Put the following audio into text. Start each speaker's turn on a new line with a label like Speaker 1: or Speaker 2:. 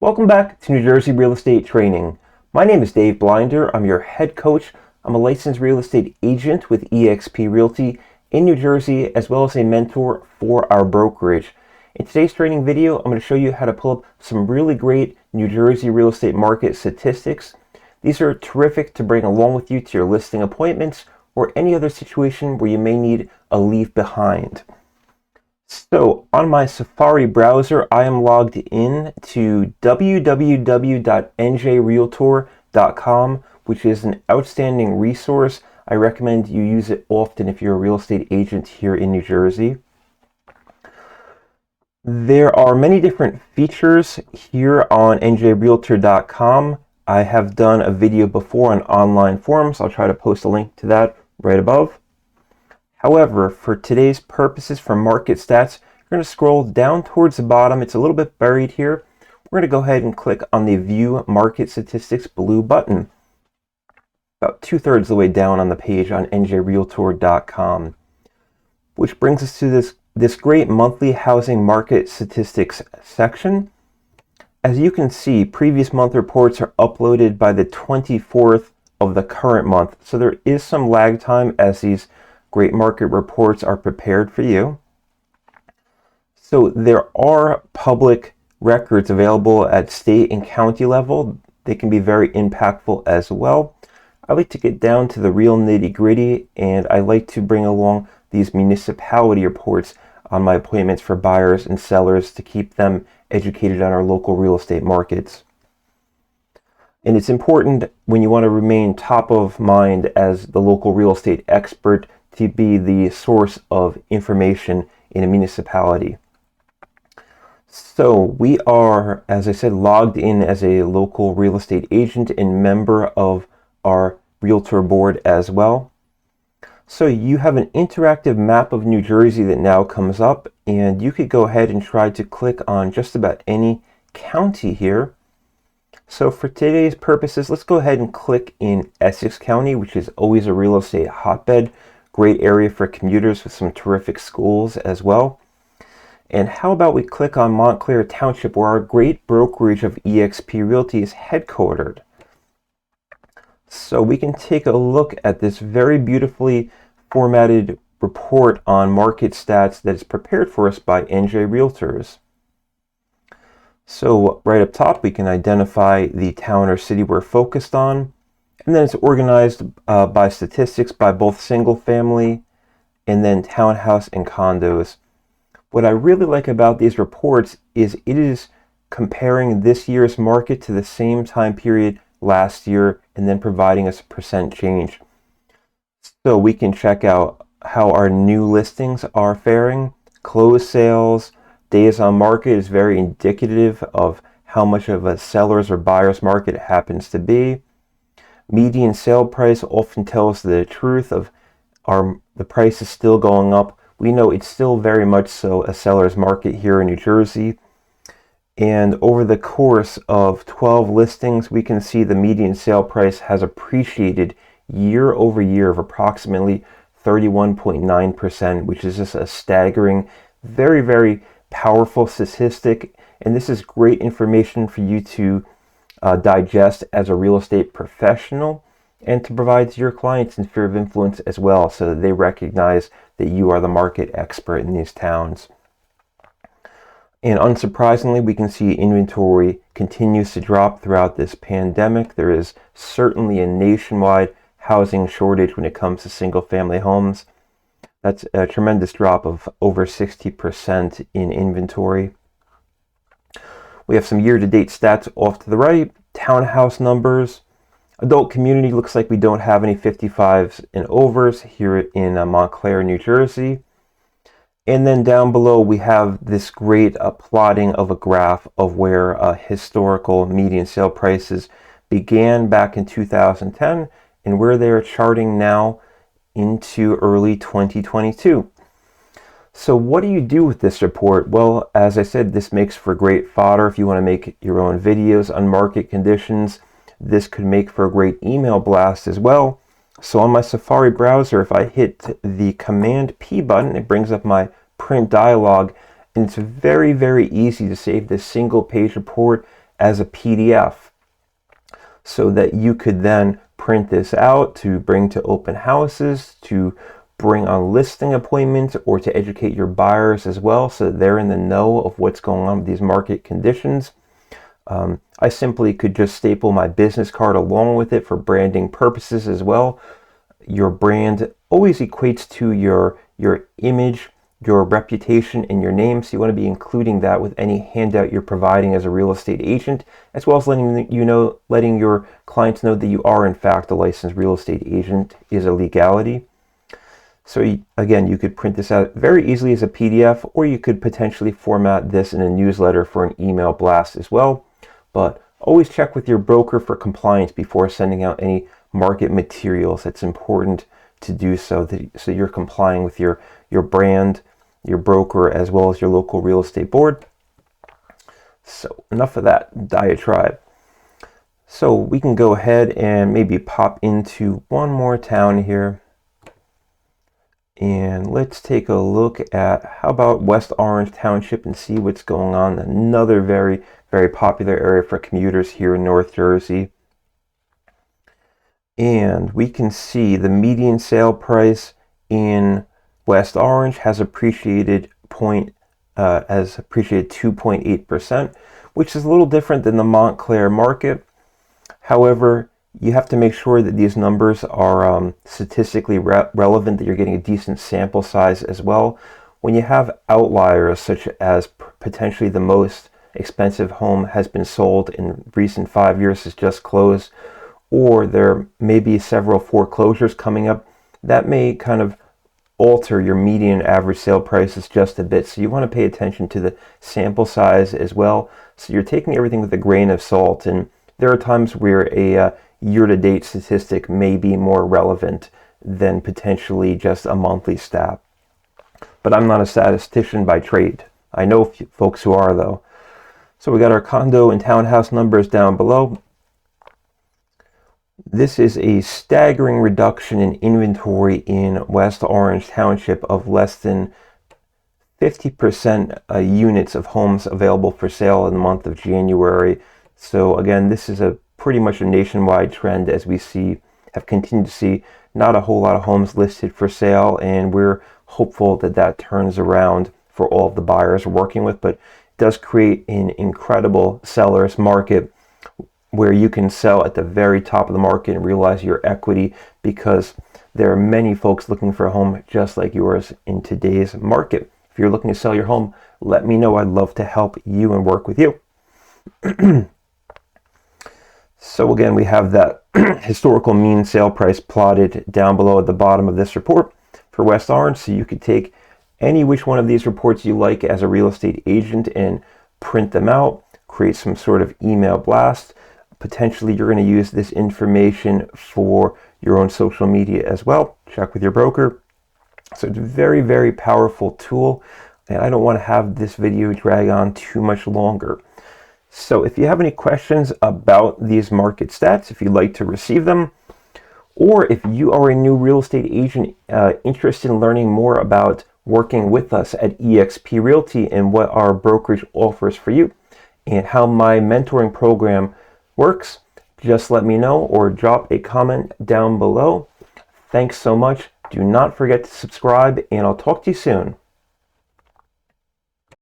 Speaker 1: Welcome back to New Jersey Real Estate Training. My name is Dave Blinder. I'm your head coach. I'm a licensed real estate agent with eXp Realty in New Jersey, as well as a mentor for our brokerage. In today's training video, I'm going to show you how to pull up some really great New Jersey real estate market statistics. These are terrific to bring along with you to your listing appointments or any other situation where you may need a leave behind. So on my Safari browser, I am logged in to www.njrealtor.com, which is an outstanding resource. I recommend you use it often if you're a real estate agent here in New Jersey. There are many different features here on njrealtor.com. I have done a video before on online forums. I'll try to post a link to that right above. However, for today's purposes for market stats, you're going to scroll down towards the bottom. It's a little bit buried here. We're going to go ahead and click on the View Market Statistics blue button, about 2/3 of the way down on the page on njrealtor.com, which brings us to this great monthly housing market statistics section. As you can see, previous month reports are uploaded by the 24th of the current month, so there is some lag time as these great market reports are prepared for you. So there are public records available at state and county level. They can be very impactful as well. I like to get down to the real nitty-gritty, and I like to bring along these municipality reports on my appointments for buyers and sellers to keep them educated on our local real estate markets. And it's important when you want to remain top of mind as the local real estate expert to be the source of information in a municipality. So we are, as I said, logged in as a local real estate agent and member of our Realtor board as well. So you have an interactive map of New Jersey that now comes up, and you could go ahead and try to click on just about any county here. So for today's purposes, let's go ahead and click in Essex County, which is always a real estate hotbed. Great area for commuters with some terrific schools as well. And how about we click on Montclair Township, where our great brokerage of eXp Realty is headquartered. So we can take a look at this very beautifully formatted report on market stats that is prepared for us by NJ Realtors. So right up top, we can identify the town or city we're focused on. And then it's organized by statistics by both single family and then townhouse and condos. What I really like about these reports is it is comparing this year's market to the same time period last year and then providing us a percent change. So we can check out how our new listings are faring. Closed sales, days on market is very indicative of how much of a seller's or buyer's market it happens to be. Median sale price often tells the truth of the price is still going up. We know it's still very much so a seller's market here in New Jersey. And over the course of 12 listings, we can see the median sale price has appreciated year over year of approximately 31.9%, which is just a staggering, very, very powerful statistic. And this is great information for you to digest as a real estate professional and to provide to your clients in sphere of influence as well, so that they recognize that you are the market expert in these towns. And unsurprisingly, we can see inventory continues to drop throughout this pandemic. There is certainly a nationwide housing shortage when it comes to single family homes. That's a tremendous drop of over 60% in inventory. We have some year-to-date stats off to the right. Townhouse numbers. Adult community looks like we don't have any 55s and overs here in Montclair, New Jersey. And then down below we have this great plotting of a graph of where historical median sale prices began back in 2010 and where they're charting now into early 2022. So what do you do with this report? Well, as I said, this makes for great fodder if you want to make your own videos on market conditions. This could make for a great email blast as well. So on my Safari browser, if I hit the Command P button, it brings up my print dialog, and it's very, very easy to save this single page report as a PDF so that you could then print this out to bring to open houses, to bring on listing appointments, or to educate your buyers as well so that they're in the know of what's going on with these market conditions. I simply could just staple my business card along with it for branding purposes as well. Your brand always equates to your image, your reputation, and your name, so you want to be including that with any handout you're providing as a real estate agent, as well as letting your clients know that you are in fact a licensed real estate agent is a legality. So again, you could print this out very easily as a PDF, or you could potentially format this in a newsletter for an email blast as well. But always check with your broker for compliance before sending out any market materials. It's important to do so, so you're complying with your brand, your broker, as well as your local real estate board. So enough of that diatribe. So we can go ahead and maybe pop into one more town here. And let's take a look at, how about West Orange Township, and see what's going on. Another very, very popular area for commuters here in North Jersey. And we can see the median sale price in West Orange has appreciated 2.8%, which is a little different than the Montclair market. However, you have to make sure that these numbers are statistically relevant, that you're getting a decent sample size as well. When you have outliers, such as potentially the most expensive home has been sold in recent 5 years, has just closed, or there may be several foreclosures coming up, that may kind of alter your median average sale prices just a bit. So you want to pay attention to the sample size as well. So you're taking everything with a grain of salt, and there are times where a year-to-date statistic may be more relevant than potentially just a monthly stat. But I'm not a statistician by trade. I know folks who are, though. So we got our condo and townhouse numbers down below. This is a staggering reduction in inventory in West Orange Township of less than 50% units of homes available for sale in the month of January. So again, this is pretty much a nationwide trend, as we have continued to see not a whole lot of homes listed for sale, and we're hopeful that that turns around for all of the buyers we're working with. But it does create an incredible seller's market where you can sell at the very top of the market and realize your equity, because there are many folks looking for a home just like yours in today's market. If you're looking to sell your home, let me know. I'd love to help you and work with you. So again, we have that historical mean sale price plotted down below at the bottom of this report for West Orange. So you could take any which one of these reports you like as a real estate agent and print them out, create some sort of email blast. Potentially you're going to use this information for your own social media as well. Check with your broker. So it's a very, very powerful tool, and I don't want to have this video drag on too much longer. So if you have any questions about these market stats, if you'd like to receive them, or if you are a new real estate agent interested in learning more about working with us at eXp Realty and what our brokerage offers for you and how my mentoring program works, just let me know or drop a comment down below. Thanks so much. Do not forget to subscribe, and I'll talk to you soon.